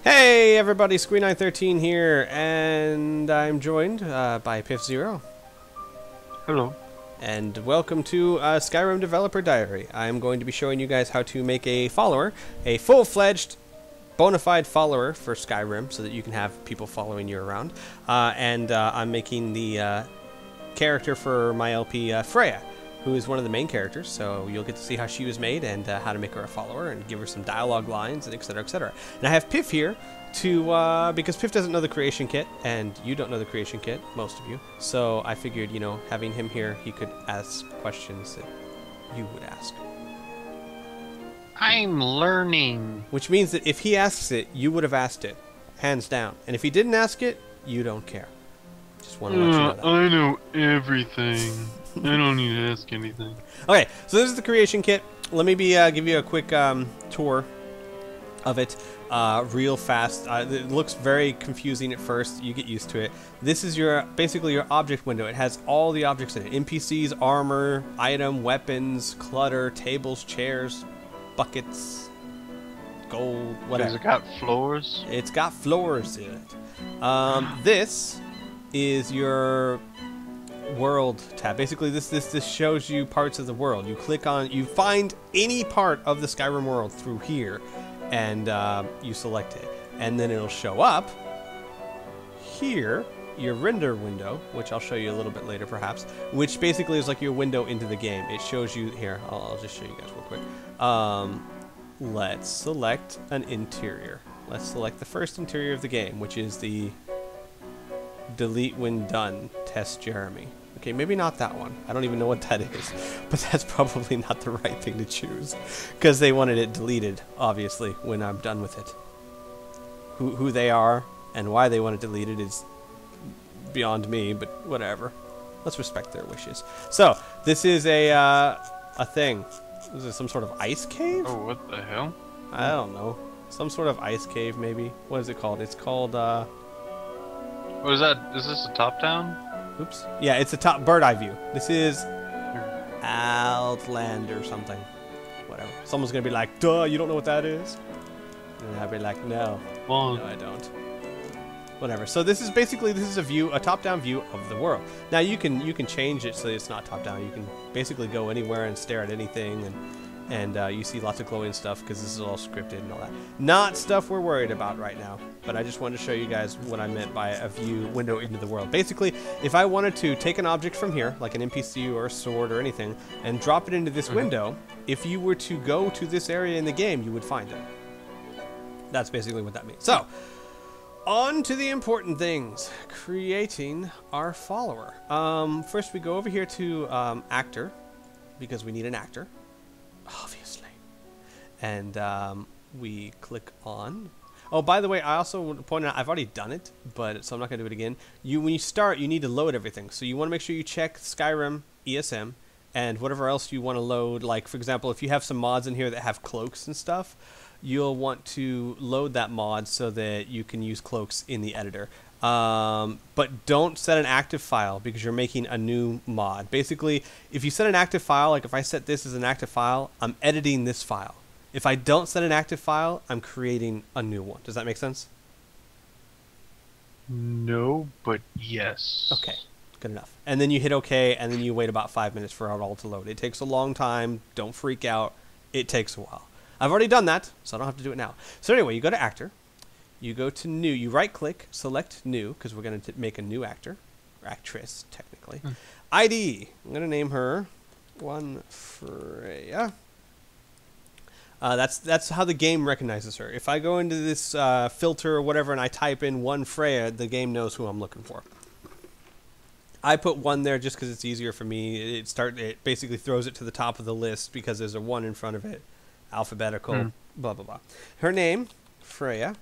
Hey everybody, Squee913 here, and I'm joined by Piff0. Hello. And welcome to Skyrim Developer Diary. I'm going to be showing you guys how to make a follower, a full-fledged, bona fide follower for Skyrim, so that you can have people following you around. I'm making the character for my LP, Freya, who is one of the main characters, so you'll get to see how she was made and how to make her a follower and give her some dialogue lines and etc, etc. And I have Piff here to, because Piff doesn't know the creation kit, and you don't know the creation kit, most of you, so I figured, you know, having him here, he could ask questions that you would ask. I'm learning. Which means that if he asks it, you would have asked it, hands down. And if he didn't ask it, you don't care. Just want to let you know that. I know everything. I don't need to ask anything. Okay, so this is the creation kit. Let me give you a quick tour of it real fast. It looks very confusing at first. You get used to it. This is basically your object window. It has all the objects in it. NPCs, armor, item, weapons, clutter, tables, chairs, buckets, gold, whatever. Has it got floors? It's got floors in it. This is your world tab. Basically, this shows you parts of the world. You click on, you find any part of the Skyrim world through here, and you select it, and then it'll show up here, your render window, which I'll show you a little bit later perhaps, which basically is like your window into the game. It shows you here. I'll just show you guys real quick. Let's select an interior. Let's select the first interior of the game, which is the delete when done test Jeremy. Okay, maybe not that one. I don't even know what that is, but that's probably not the right thing to choose, because they wanted it deleted, obviously, when I'm done with it. Who they are and why they want it deleted is beyond me, but whatever. Let's respect their wishes. So, this is a thing. This is some sort of ice cave? Oh, what the hell? I don't know. Some sort of ice cave, maybe. What is it called? It's called, What is that? Is this a top down? oops. Yeah, it's a top bird eye view. This is Outland or something. Whatever. Someone's gonna be like, duh, you don't know what that is? And I'll be like, no. No, I don't. Whatever. So this is basically, this is a view, a top-down view of the world. Now you can change it so it's not top-down. You can basically go anywhere and stare at anything, and you see lots of glowing stuff because this is all scripted and all that. Not stuff we're worried about right now, but I just wanted to show you guys what I meant by a view window into the world. Basically, if I wanted to take an object from here, like an NPC or a sword or anything, and drop it into this window, if you were to go to this area in the game, you would find it. That's basically what that means. So, on to the important things. Creating our follower. First we go over here to actor, because we need an actor. Obviously. And we click on. Oh, by the way, I also want to point out, I've already done it, but so I'm not going to do it again. When you start, you need to load everything. So you want to make sure you check Skyrim, ESM, and whatever else you want to load. Like, for example, if you have some mods in here that have cloaks and stuff, you'll want to load that mod so that you can use cloaks in the editor. But don't set an active file because you're making a new mod. Basically, if you set an active file, like if I set this as an active file, I'm editing this file. If I don't set an active file, I'm creating a new one. Does that make sense? No, but yes. Okay, good enough. And then you hit OK, and then you wait about 5 minutes for it all to load. It takes a long time. Don't freak out. It takes a while. I've already done that, so I don't have to do it now. So anyway, you go to actor. You go to new. You right-click, select new, because we're going to make a new actor. Or actress, technically. ID. I'm going to name her Freya. That's how the game recognizes her. If I go into this filter or whatever and I type in Freya, the game knows who I'm looking for. I put 1 there just because it's easier for me. It basically throws it to the top of the list because there's a 1 in front of it. Alphabetical, blah, blah, blah. Her name, Freya.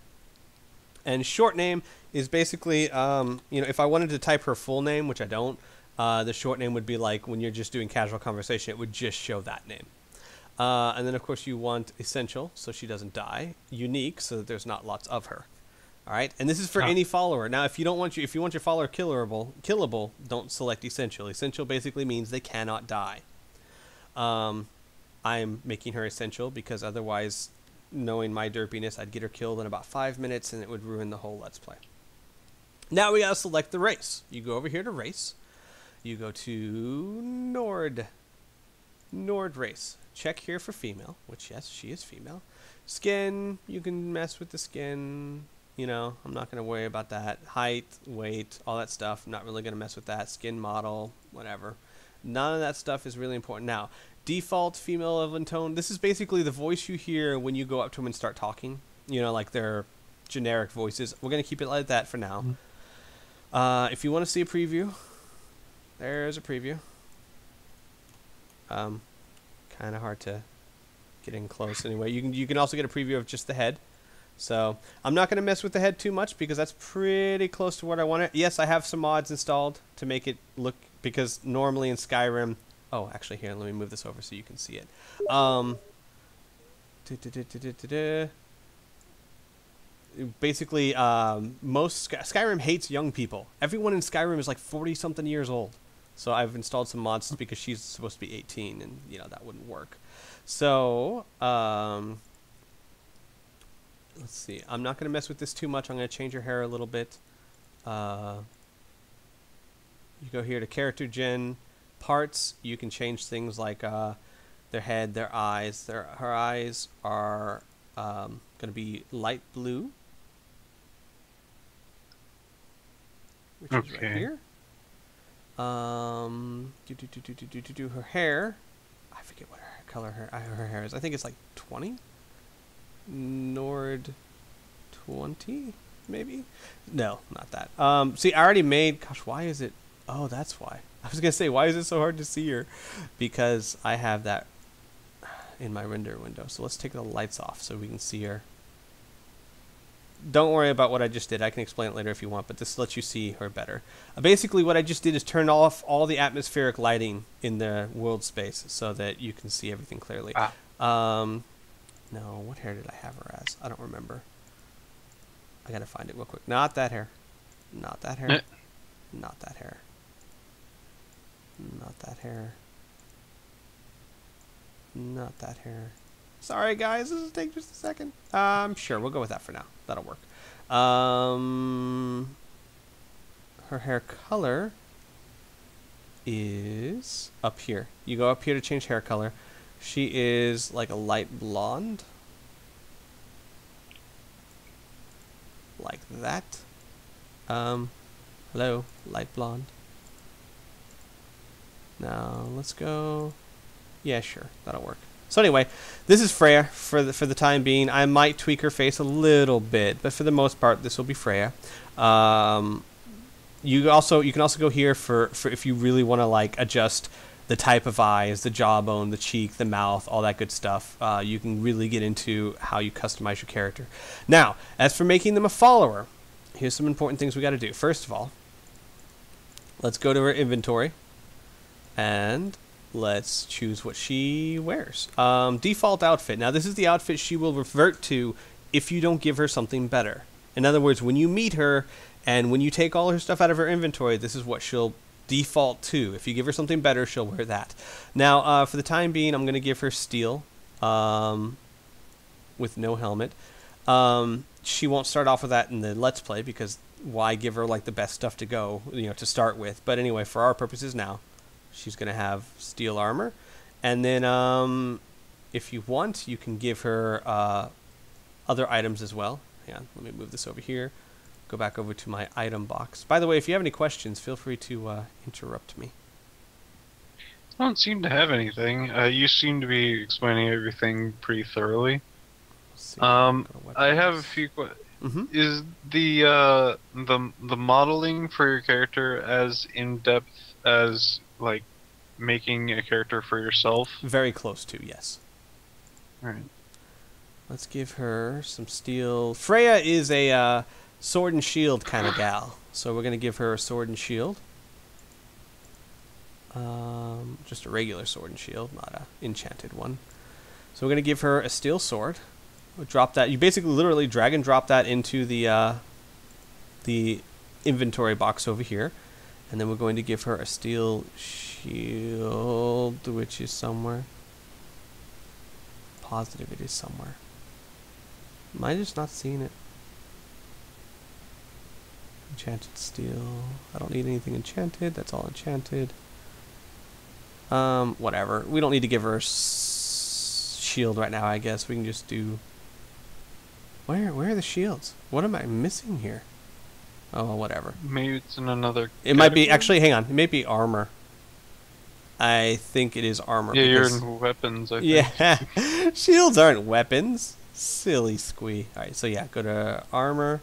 And short name is basically, you know, if I wanted to type her full name, which I don't, the short name would be like when you're just doing casual conversation, it would just show that name. And then, of course, you want essential, so she doesn't die. Unique, so that there's not lots of her. All right, and this is for any follower. Now, if you want your follower killable, don't select essential. Essential basically means they cannot die. I'm making her essential because otherwise knowing my derpiness, I'd get her killed in about 5 minutes, and it would ruin the whole Let's Play. Now we gotta select the race. You go over here to race. You go to Nord race. Check here for female, which yes, she is female. Skin, you can mess with the skin. You know, I'm not gonna worry about that. Height, weight, all that stuff. I'm not really gonna mess with that. Skin model, whatever. None of that stuff is really important. Now, default female level and tone. This is basically the voice you hear when you go up to them and start talking. You know, like their generic voices. We're gonna keep it like that for now. If you want to see a preview, there's a preview. Kind of hard to get in close anyway. You can also get a preview of just the head. So I'm not going to mess with the head too much because that's pretty close to what I want it. Yes, I have some mods installed to make it look, because normally in Skyrim. Oh, actually here, let me move this over so you can see it. Basically, most Skyrim hates young people. Everyone in Skyrim is like 40-something years old. So I've installed some mods because she's supposed to be 18, and you know that wouldn't work. So let's see. I'm not going to mess with this too much. I'm going to change her hair a little bit. You go here to character gen parts. You can change things like their head, their eyes. Her eyes are going to be light blue, which is right here. Her hair, I forget what her hair is. I think it's like 20. Nord 20, maybe? No, not that. See, I already made. Gosh, why is it? Oh, that's why. I was gonna say, why is it so hard to see her? Because I have that in my render window. So let's take the lights off so we can see her. Don't worry about what I just did. I can explain it later if you want, but this lets you see her better. Basically, what I just did is turn off all the atmospheric lighting in the world space so that you can see everything clearly. No, what hair did I have her as? I don't remember. I gotta find it real quick. Not that hair. Not that hair. Not that hair. Not that hair. Not that hair. Sorry, guys. This will take just a second. Sure, we'll go with that for now. That'll work. Her hair color is up here. You go up here to change hair color. She is like a light blonde. Like that. Hello, light blonde. Now, let's go. Yeah, sure. That'll work. So anyway, this is Freya for the time being. I might tweak her face a little bit, but for the most part, this will be Freya. You can also go here for if you really want to like adjust the type of eyes, the jawbone, the cheek, the mouth, all that good stuff. You can really get into how you customize your character. Now, as for making them a follower, here's some important things we got to do. First of all, let's go to her inventory and let's choose what she wears. Default outfit. Now, this is the outfit she will revert to if you don't give her something better. In other words, when you meet her and when you take all her stuff out of her inventory, this is what she'll default to. If you give her something better, she'll wear that. Now, for the time being, I'm going to give her steel with no helmet. She won't start off with that in the Let's Play because why give her like the best stuff to go, to start with. But anyway, for our purposes now, she's going to have steel armor. And then if you want, you can give her other items as well. Hang on, let me move this over here. Go back over to my item box. By the way, if you have any questions, feel free to interrupt me. I don't seem to have anything. You seem to be explaining everything pretty thoroughly. I have a few questions. Is the modeling for your character as in depth as like making a character for yourself? Very close to, yes. All right. Let's give her some steel. Freya is a sword and shield kind of gal, so we're gonna give her a sword and shield. Just a regular sword and shield, not a enchanted one. So we're gonna give her a steel sword. We'll drop that. You basically literally drag and drop that into the inventory box over here, and then we're going to give her a steel shield, which is somewhere. Positive it is somewhere. Am I just not seeing it? Enchanted steel. I don't need anything enchanted. That's all enchanted. Whatever. We don't need to give her shield right now, I guess. We can just do... Where are the shields? What am I missing here? Oh, whatever. Maybe it's in another It might be... Actually, hang on. It may be armor. I think it is armor. Yeah, you're in weapons, I think. Yeah. Shields aren't weapons. Silly squee. Alright, so yeah, go to armor.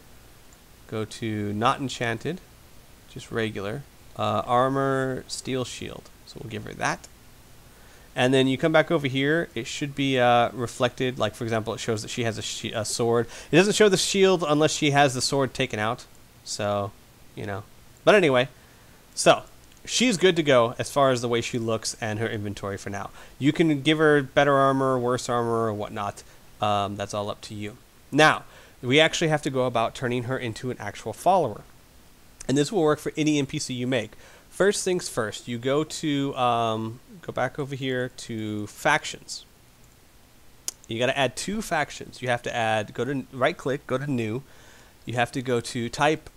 Go to not enchanted. Just regular. Armor, steel shield. So we'll give her that. And then you come back over here. It should be reflected. Like, for example, it shows that she has a sword. It doesn't show the shield unless she has the sword taken out. So, you know. But anyway. So, she's good to go as far as the way she looks and her inventory for now. You can give her better armor, worse armor, or whatnot. That's all up to you. Now, we actually have to go about turning her into an actual follower. And this will work for any NPC you make. First things first, you go to, go back over here to factions. You got to add 2 factions. You have to add, go to right click, go to new. You have to go to type,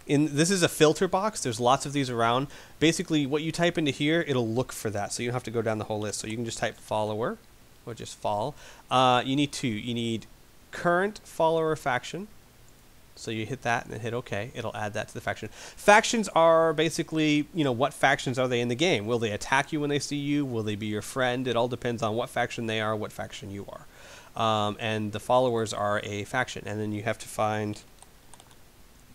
this is a filter box. There's lots of these around. Basically, what you type into here, it'll look for that. So you don't have to go down the whole list. So you can just type follower or just fall. You need 2. You need current follower faction. So you hit that and then hit OK. It'll add that to the faction. Factions are basically, you know, what factions are they in the game? Will they attack you when they see you? Will they be your friend? It all depends on what faction they are, what faction you are. And the followers are a faction. And then you have to find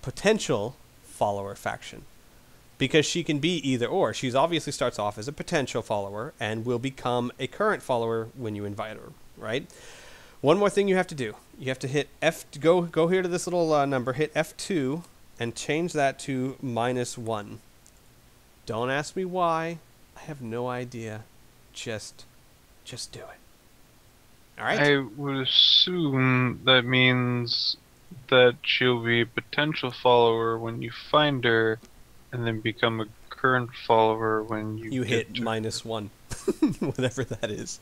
potential follower faction. Because she can be either or. She obviously starts off as a potential follower and will become a current follower when you invite her, right? One more thing you have to do. You have to hit F. Go here to this little number. Hit F2 and change that to -1. Don't ask me why. I have no idea. Just do it. All right. I would assume that means that she'll be a potential follower when you find her, and then become a current follower when you hit -1, whatever that is.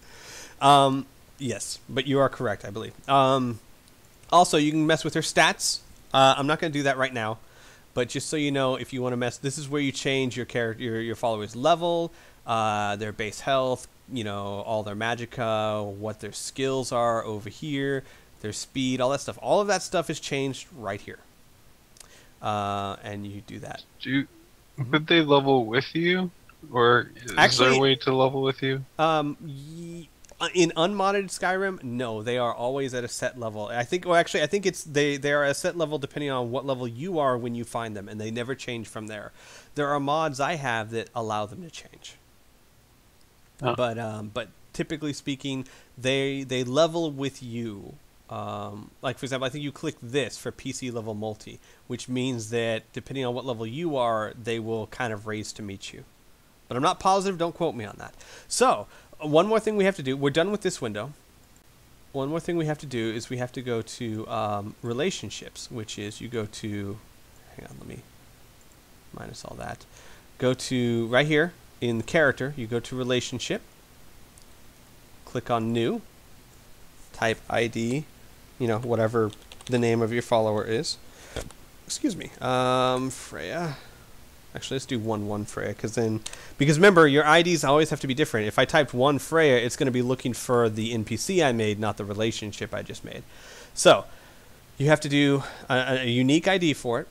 Yes, but you are correct, I believe. Also, you can mess with her stats. I'm not going to do that right now, but just so you know, if you want to mess, this is where you change your character, your followers' level, their base health, you know, all their magicka, what their skills are over here, their speed, all that stuff. All of that stuff is changed right here, and you do that. Would they level with you, or is there a way to level with you? In unmodded Skyrim, no, they are always at a set level. I think, well, actually, I think it's they are at a set level depending on what level you are when you find them, and they never change from there. There are mods I have that allow them to change, but typically speaking, they level with you. Like for example, I think you click this for PC level multi, which means that depending on what level you are, they will kind of raise to meet you. But I'm not positive. Don't quote me on that. So. One more thing we have to do. We're done with this window. One more thing we have to do is we have to go to relationships, which is you go to, hang on, let me minus all that. Go to right here in the character, you go to relationship, click on new, type ID, you know, whatever the name of your follower is. Excuse me, Freya. Actually, let's do 1-1 Freya, because remember, your IDs always have to be different. If I typed 1 Freya, it's going to be looking for the NPC I made, not the relationship I just made. So, you have to do a unique ID for it.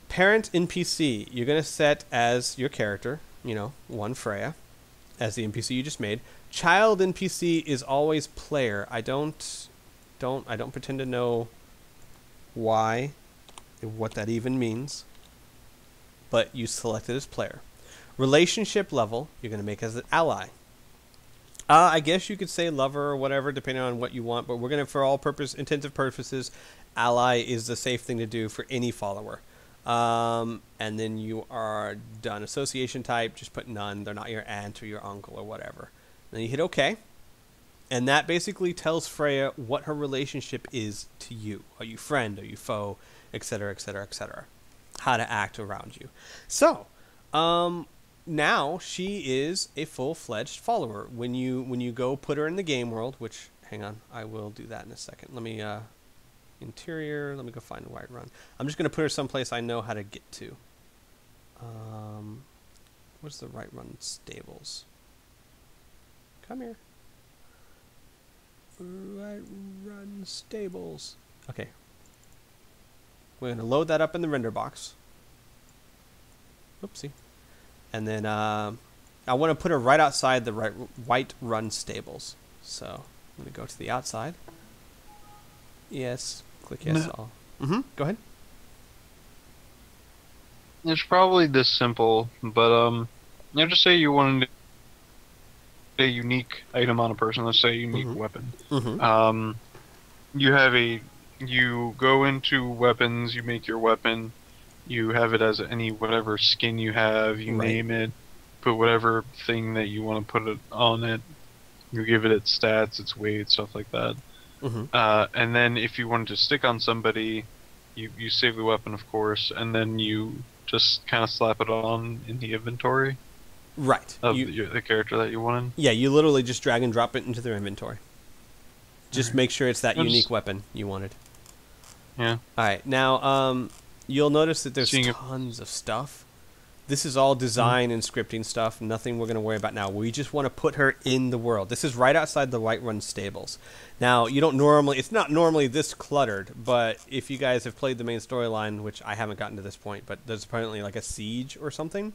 Parent NPC, you're going to set as your character, you know, 1 Freya, as the NPC you just made. Child NPC is always player. I don't pretend to know why, what that even means. But you select it as player. Relationship level, you're going to make as an ally. I guess you could say lover or whatever, depending on what you want, but we're going to, for all intensive purposes, ally is the safe thing to do for any follower. And then you are done. Association type, just put none. They're not your aunt or your uncle or whatever. Then you hit OK. And that basically tells Freya what her relationship is to you. Are you friend? Are you foe? Etc., etc., etc. How to act around you. So, now she is a full-fledged follower. When you go put her in the game world, which, hang on, I will do that in a second. Let me Interior. Let me go find Whiterun. I'm just going to put her someplace I know how to get to. What's the Whiterun stables? Come here. Whiterun stables. Okay. We're going to load that up in the render box. Oopsie. And then I want to put her right outside the Whiterun stables. So I'm going to go to the outside. Yes. Click yes. No. Go ahead. It's probably this simple, but just say you wanted a unique item on a person. Let's say a unique weapon. You go into weapons. You make your weapon. You have it as any whatever skin you have. You name it. Put whatever thing that you want to put it on it. You give it its stats, its weight, stuff like that. And then if you wanted to stick on somebody, you save the weapon, of course, and then you just kind of slap it on in the inventory. Right. Of the character that you wanted. Yeah, you literally just drag and drop it into their inventory. Just make sure it's that unique weapon you wanted. Yeah. Alright, now you'll notice that there's tons of stuff. This is all design and scripting stuff. Nothing we're going to worry about now. We just want to put her in the world. This is right outside the Whiterun stables. Now, you don't normally... It's not normally this cluttered, but if you guys have played the main storyline, which I haven't gotten to this point, but there's apparently like a siege or something,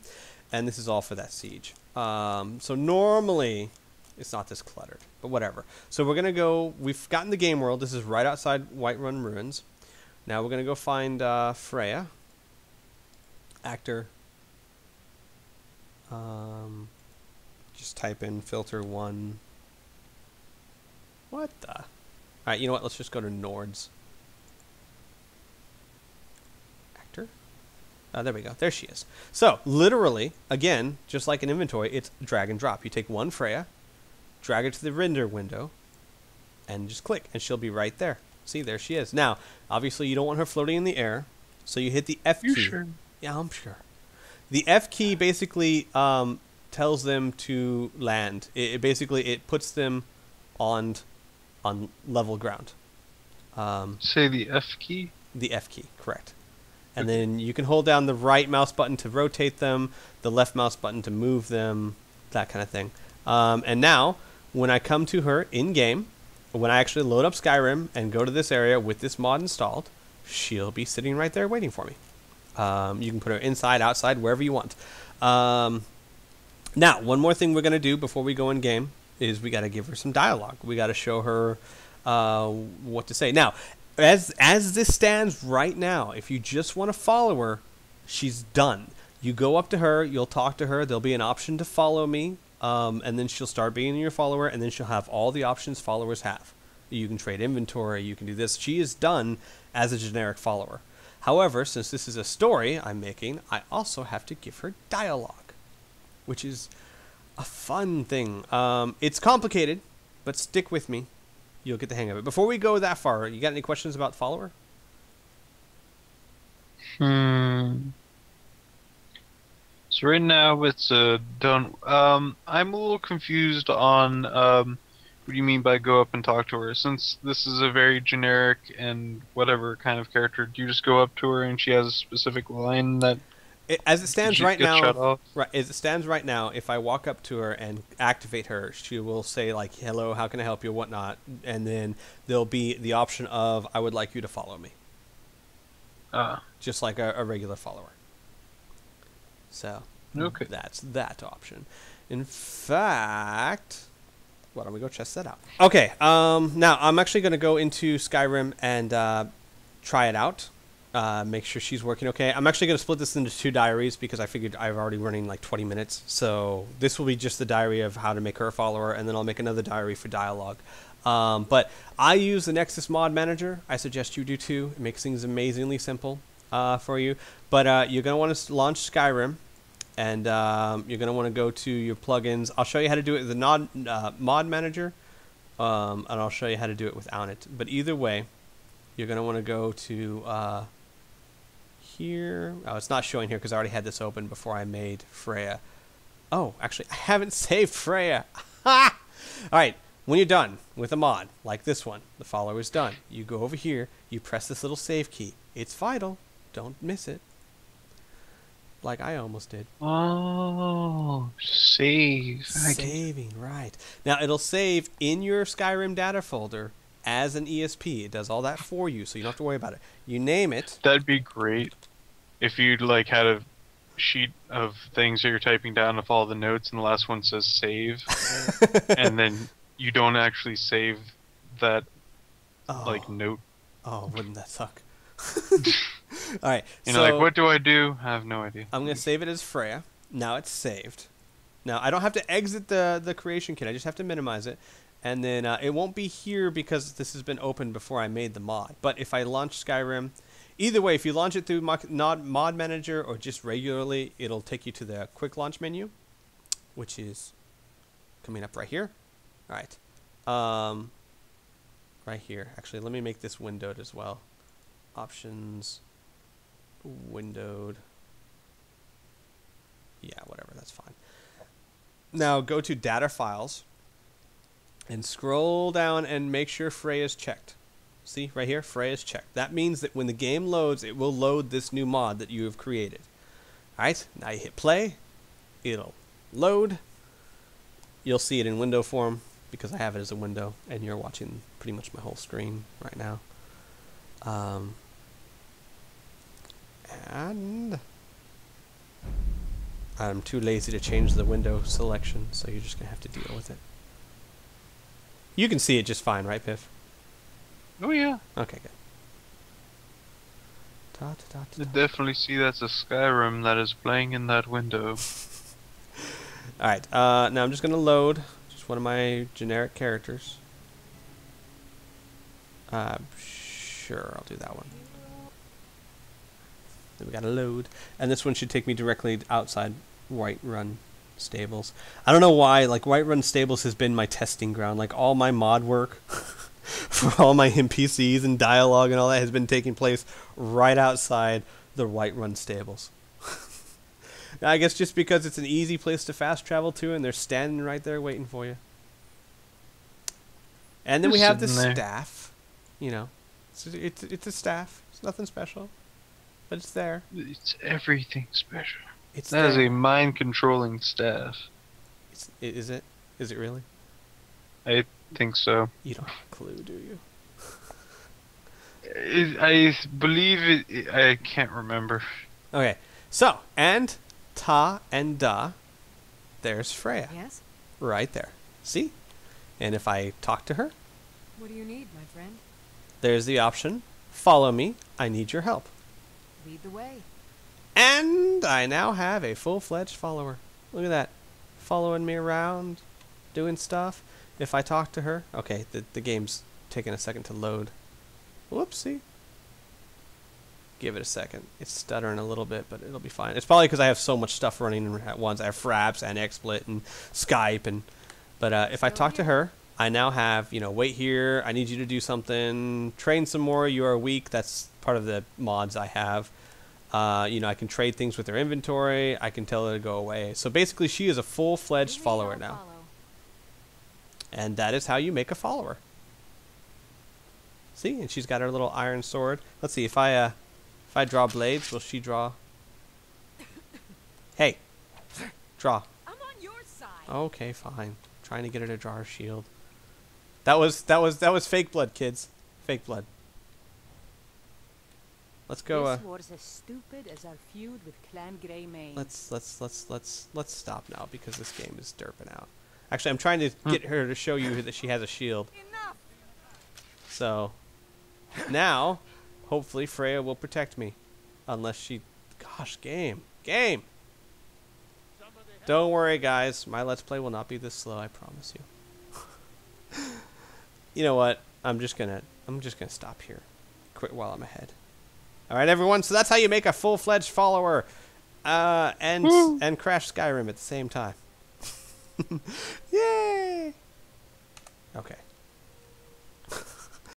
and this is all for that siege. So normally, it's not this cluttered, but whatever. So we're going to go... We've gotten the game world. This is right outside Whiterun Ruins. Now we're going to go find Freya. Actor... just type in filter 1. What the? Alright, you know what? Let's just go to Nords. Actor? There we go. There she is. So, literally, again, just like an inventory, it's drag and drop. You take one Freya, drag it to the render window, and just click, and she'll be right there. See, there she is. Now, obviously, you don't want her floating in the air, so you hit the F key. You sure? Yeah, I'm sure. The F key basically tells them to land. It basically puts them on level ground. Say the F key? The F key, correct. And then you can hold down the right mouse button to rotate them, the left mouse button to move them, that kind of thing. And now, when I come to her in-game, when I actually load up Skyrim and go to this area with this mod installed, she'll be sitting right there waiting for me. You can put her inside, outside, wherever you want. Now, one more thing we're going to do before we go in game is we got to give her some dialogue. We got to show her what to say. Now, as this stands right now, if you just want to follow her, she's done. You go up to her, you'll talk to her. There'll be an option to follow me, and then she'll start being your follower, and then she'll have all the options followers have. You can trade inventory, you can do this. She is done as a generic follower. However, since this is a story I'm making, I also have to give her dialogue, which is a fun thing. It's complicated, but stick with me. You'll get the hang of it. Before we go that far, you got any questions about follower? So right now it's done. I'm a little confused on what do you mean by go up and talk to her? Since this is a very generic and whatever kind of character, do you just go up to her and she has a specific line that... As it stands right now, as it stands right now, if I walk up to her and activate her, she will say like, "Hello, how can I help you?" whatnot, and then there'll be the option of, "I would like you to follow me." Just like a regular follower. So okay, that's that option. In fact, why don't we go test that out? Okay, now I'm actually going to go into Skyrim and try it out. Make sure she's working okay. I'm actually going to split this into 2 diaries because I figured I'm already running like 20 minutes. So this will be just the diary of how to make her a follower, and then I'll make another diary for dialogue. But I use the Nexus Mod Manager. I suggest you do too. It makes things amazingly simple for you. But you're going to want to launch Skyrim, and you're going to want to go to your plugins. I'll show you how to do it with the Mod Manager, and I'll show you how to do it without it. But either way, you're going to want to go to... here. Oh, it's not showing here because I already had this open before I made Freya. Oh, actually, I haven't saved Freya. Ha! All right. When you're done with a mod, like this one, the follower is done. You go over here, you press this little save key. It's vital. Don't miss it. Like I almost did. Oh, save. Saving, right. Now, it'll save in your Skyrim data folder as an ESP. It does all that for you, so you don't have to worry about it. You name it. That'd be great if you'd like had a sheet of things that you're typing down of all the notes, and the last one says save, and then you don't actually save that like note. Oh, wouldn't that suck? All right. You know, like, what do I do? I have no idea. I'm gonna save it as Freya. Now it's saved. Now I don't have to exit the creation kit. I just have to minimize it, and then it won't be here because this has been opened before I made the mod. But if I launch Skyrim, either way, if you launch it through Mod Manager or just regularly, it'll take you to the quick launch menu, which is coming up right here. All right. Right here. Actually, let me make this windowed as well. Options, windowed. Yeah, whatever, that's fine. Now go to data files and scroll down and make sure Freya is checked. See, right here, Freya is checked. That means that when the game loads, it will load this new mod that you have created. All right, now you hit play. It'll load. You'll see it in window form because I have it as a window, and you're watching pretty much my whole screen right now. And I'm too lazy to change the window selection, so you're just going to have to deal with it. You can see it just fine, right, Piff? Oh, yeah. Okay, good. I definitely see that's a Skyrim that is playing in that window. Alright, now I'm just going to load just one of my generic characters. Sure, I'll do that one. Then we got to load. And this one should take me directly outside Whiterun Stables. I don't know why, like, Whiterun Stables has been my testing ground. Like, all my mod work for all my NPCs and dialogue and all that has been taking place right outside the Whiterun Stables. I guess just because it's an easy place to fast travel to, and they're standing right there waiting for you. And then we have the staff. You know, it's a staff. It's nothing special, but it's there. It's everything special. It's that is a mind-controlling staff. Is it? Is it really? I think so. You don't have a clue, do you? I believe it. I can't remember. Okay, so and ta and da, there's Freya. Yes. Right there. See? And if I talk to her, what do you need, my friend? There's the option. Follow me. I need your help. Lead the way. And I now have a full-fledged follower. Look at that. Following me around, doing stuff. If I talk to her... Okay, the game's taking a second to load. Whoopsie. Give it a second. It's stuttering a little bit, but it'll be fine. It's probably because I have so much stuff running at once. I have Fraps and XSplit and Skype. But if I talk to her, I now have, wait here. I need you to do something. Train some more. You are weak. That's part of the mods I have. I can trade things with her inventory. I can tell her to go away. So basically, she is a full-fledged follower now. And that is how you make a follower. See? And she's got her little iron sword. Let's see. If I draw blades, will she draw? Hey. Draw. I'm on your side. Okay, fine. Trying to get her to draw her shield. That was fake blood, kids. Fake blood. Let's go. This was as stupid as our feud with Clan Greymane. Let's stop now because this game is derping out. Actually, I'm trying to get her to show you that she has a shield. Enough. So now, hopefully, Freya will protect me, unless she. Gosh, game. Don't worry, guys. My Let's Play will not be this slow. I promise you. You know what? I'm just gonna stop here. Quit while I'm ahead. All right, everyone. So that's how you make a full-fledged follower, and crash Skyrim at the same time. Yay! Okay.